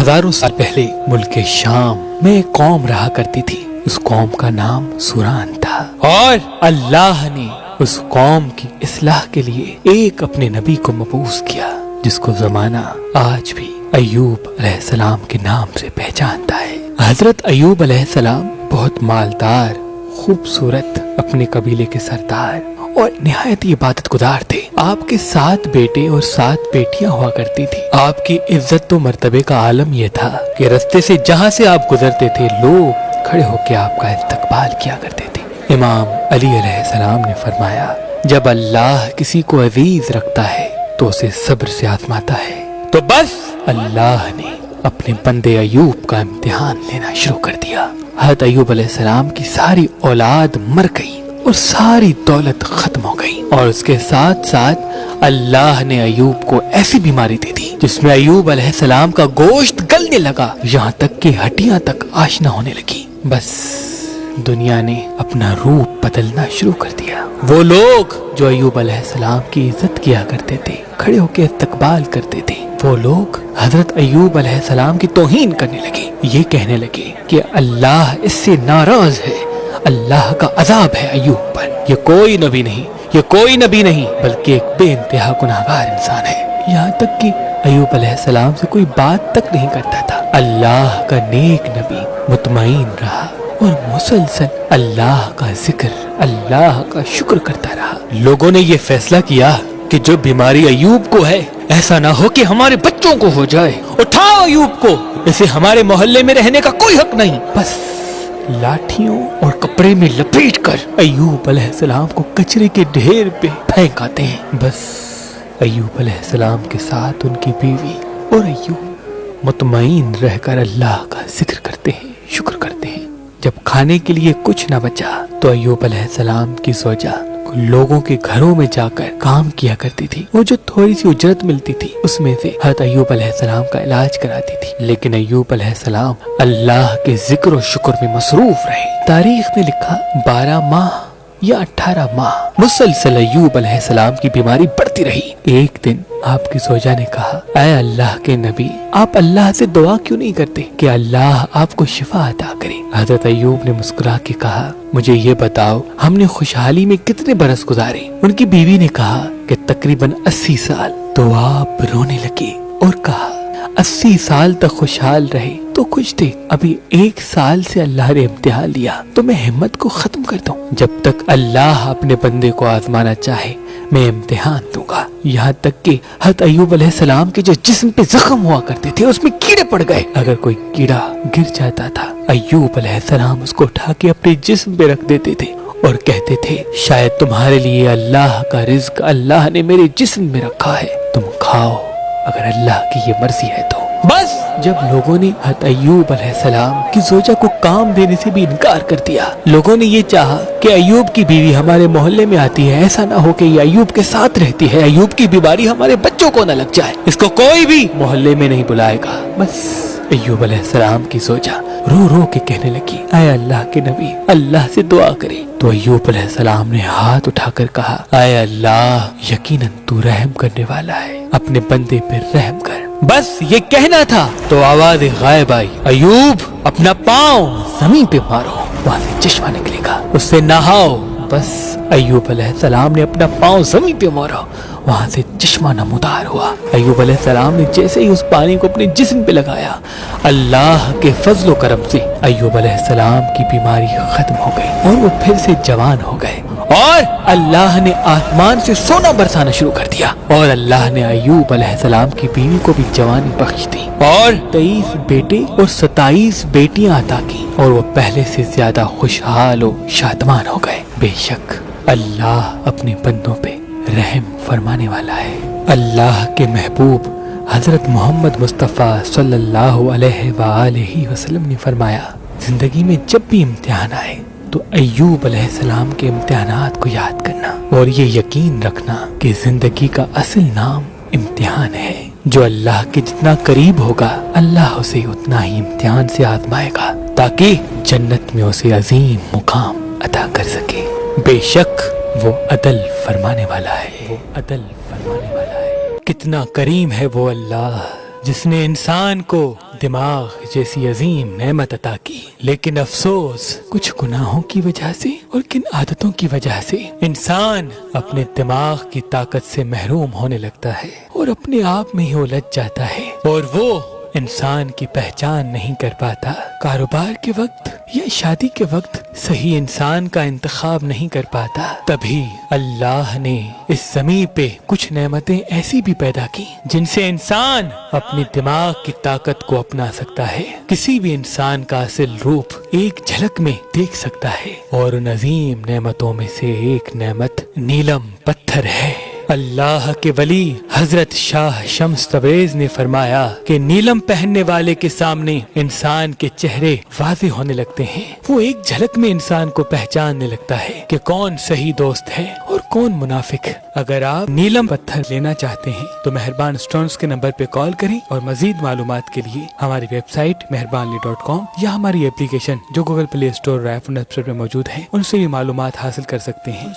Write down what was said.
हजारों साल पहले मुल्क शाम में एक कौम रहा करती थी। उस कौम का नाम सुरान था और अल्लाह ने उस कौम की इस्लाह के लिए एक अपने नबी को मबूस किया, जिसको जमाना आज भी अय्यूब अलैहिस्सलाम के नाम से पहचानता है। हजरत अय्यूब अलैहिस्सलाम बहुत मालदार, खूबसूरत, अपने कबीले के सरदार और निहायत इबादत गुजार थे। आपके 7 बेटे और 7 बेटियां हुआ करती थी। आपकी इज्जत तो मर्तबे का आलम यह था कि रास्ते से जहाँ से आप गुजरते थे लोग खड़े होकर आपका इस्तकबाल किया करते थे। इमाम अली अलैहिस्सलाम ने फरमाया, जब अल्लाह किसी को अजीज रखता है तो उसे सब्र से आजमाता है। तो बस अल्लाह ने अपने बंदे अय्यूब का इम्तिहान लेना शुरू कर दिया। हज़रत अय्यूब अलैहिस्सलाम की सारी औलाद मर गई और सारी दौलत खत्म हो गई, और उसके साथ साथ अल्लाह ने अय्यूब को ऐसी बीमारी दे दी जिसमें अय्यूब अलैहिस्सलाम का गोश्त गलने लगा, यहाँ तक कि हड्डियां तक आशना होने लगी। बस दुनिया ने अपना रूप बदलना शुरू कर दिया। वो लोग जो अय्यूब अलैहिस्सलाम की इज्जत किया करते थे, खड़े होकर इस्तकबाल करते थे, वो लोग हजरत अय्यूब अलैहिस्सलाम की तौहीन करने लगे। ये कहने लगे कि अल्लाह इससे नाराज है, अल्लाह का अजाब है अय्यूब पर। ये कोई नबी नहीं, ये कोई नबी नहीं, बल्कि एक बेइंतहा गुनाहगार इंसान है। यहाँ तक कि अय्यूब अलैहिस्सलाम से कोई बात तक नहीं करता था। अल्लाह का नेक नबी मुतमईन रहा और मुसलसल अल्लाह का जिक्र, अल्लाह का शुक्र करता रहा। लोगों ने ये फैसला किया कि जो बीमारी अय्यूब को है, ऐसा ना हो कि हमारे बच्चों को हो जाए। उठाओ अय्यूब को, इसे हमारे मोहल्ले में रहने का कोई हक नहीं। बस लाठियों और कपड़े में लपेटकर अय्यूब अलैहिस्सलाम को कचरे के ढेर पे फेंक आते हैं। बस अय्यूब अलैहिस्सलाम के साथ उनकी बीवी और अय्यूब मुतमईन रहकर अल्लाह का जिक्र करते हैं, शुक्र करते हैं। जब खाने के लिए कुछ न बचा तो अय्यूब अलैहिस्सलाम की ज़ौजा लोगों के घरों में जाकर काम किया करती थी। वो जो थोड़ी सी उजरत मिलती थी उसमें से हज़रत अय्यूब अलैहिस्सलाम का इलाज कराती थी। लेकिन अय्यूब अलैहिस्सलाम अल्लाह के जिक्र और शुक्र में मसरूफ रहे। तारीख में लिखा 12 माह या 18 माह मुसलसल अय्यूब अलैहिस्सलाम की बीमारी बढ़ती रही। एक दिन आपकी ज़ौजा ने कहा, ऐ अल्लाह के नबी, आप अल्लाह से दुआ क्यों नहीं करते कि अल्लाह आपको शिफा अता करे। हज़रत अय्यूब ने मुस्कुरा के कहा, मुझे ये बताओ हमने खुशहाली में कितने बरस गुजारे। उनकी बीवी ने कहा कि तकरीबन 80 साल। तो आप रोने लगे और कहा, 80 साल तक खुशहाल रहे तो खुश थे, अभी 1 साल से अल्लाह ने इम्तिहान लिया तो मैं हिम्मत को खत्म कर दूं। जब तक अल्लाह अपने बंदे को आजमाना चाहे मैं इम्तिहान दूंगा। यहाँ तक कि हज़रत अय्यूब अलैहिस्सलाम के जो जिस्म पे जख्म हुआ करते थे उसमें कीड़े पड़ गए। अगर कोई कीड़ा गिर जाता था अय्यूब अलैहिस्सलाम उसको उठा के अपने जिस्म पे रख देते थे और कहते थे, शायद तुम्हारे लिए अल्लाह का रिज्क अल्लाह ने मेरे जिस्म में रखा है, तुम खाओ अगर अल्लाह की ये मर्जी है तो। बस जब लोगों ने हज़रत अय्यूब अलैहिस्सलाम की ज़ौजा को काम देने से भी इनकार कर दिया, लोगों ने ये चाहा कि अय्यूब की बीवी हमारे मोहल्ले में आती है, ऐसा ना हो कि ये अय्यूब के साथ रहती है, अय्यूब की बीमारी हमारे बच्चों को न लग जाए, इसको कोई भी मोहल्ले में नहीं बुलाएगा। बस अय्यूब अलैहिस्सलाम की ज़ौजा रो रो के कहने लगी, ऐ अल्लाह के नबी, अल्लाह से दुआ करे। तो अय्यूब अलैहिस्सलाम ने हाथ उठाकर कहा, ऐ अल्लाह, यकीनन तू रहम करने वाला है, अपने बंदे पे रहम कर। बस ये कहना था तो आवाज गायब आई, अय्यूब अपना पाँव जमीन पे मारो, वहाँ से चश्मा निकलेगा, उससे नहाओ। बस अय्यूब अलैहिस्सलाम ने अपना पाँव जमीन पे मारा, वहाँ से चश्मा नमूदार हुआ। अय्यूब अलैहिस्सलाम ने जैसे ही उस पानी को अपने जिस्म पे लगाया, अल्लाह के फजलो करम से अय्यूब अलैहिस्सलाम की बीमारी खत्म हो गई और वो फिर से जवान हो गए और अल्लाह ने आसमान से सोना बरसाना शुरू कर दिया और अल्लाह ने अय्यूब अलैहिस्सलाम की बीवी को भी जवानी बख्श दी और 23 बेटे और 27 बेटियां अता की और वो पहले से ज्यादा खुशहाल और शादमान हो गए। बेशक अल्लाह अपने बंदों पे रहम फरमाने वाला है। अल्लाह के महबूब हजरत मोहम्मद मुस्तफ़ा सल्लल्लाहु अलैहि वसल्लम ने फरमाया, जिंदगी में जब भी इम्तिहान आए तो अय्यूब अलैहिस्सलाम के इम्तिहानात को याद करना और ये यकीन रखना कि जिंदगी का असल नाम इम्तिहान है। जो अल्लाह के जितना करीब होगा अल्लाह उसे उतना ही इम्तिहान से आजमाएगा ताकि जन्नत में उसे अजीम मुकाम अता कर सके। बेशक वो अदल फरमाने वाला है, वो अदल फरमाने वाला है। कितना करीम है वो अल्लाह जिसने इंसान को دماغ جیسی عظیم نعمت عطا کی، لیکن افسوس کچھ گناہوں کی وجہ سے اور کن عادتوں کی وجہ سے انسان اپنے دماغ کی طاقت سے محروم ہونے لگتا ہے اور اپنے آپ میں ہی الجھ جاتا ہے، اور وہ انسان کی پہچان نہیں کر پاتا۔ کاروبار کے وقت یا شادی کے وقت صحیح انسان کا انتخاب نہیں کر پاتا۔ تبھی اللہ نے اس زمین پہ کچھ نعمتیں ایسی بھی پیدا کی جن سے انسان اپنی دماغ کی طاقت کو اپنا سکتا ہے، کسی بھی انسان کا اصل روپ ایک جھلک میں دیکھ سکتا ہے، اور ان عظیم نعمتوں میں سے ایک نعمت نیلم پتھر ہے۔ اللہ کے ولی حضرت شاہ شمس تبریز نے فرمایا کہ نیلم پہننے والے کے سامنے انسان کے چہرے واضح ہونے لگتے ہیں، وہ ایک جھلک میں انسان کو پہچاننے لگتا ہے کہ کون صحیح دوست ہے اور کون منافق۔ اگر آپ نیلم پتھر لینا چاہتے ہیں تو مہربان اسٹونز کے نمبر پہ کال کریں، اور مزید معلومات کے لیے ہماری ویب سائٹ مہربانلی.com یا ہماری اپلیکیشن جو گوگل پلے اسٹور اور آئی فون ایپ اسٹور پہ موجود ہے ان سے بھی معلومات حاصل کر سکتے ہیں۔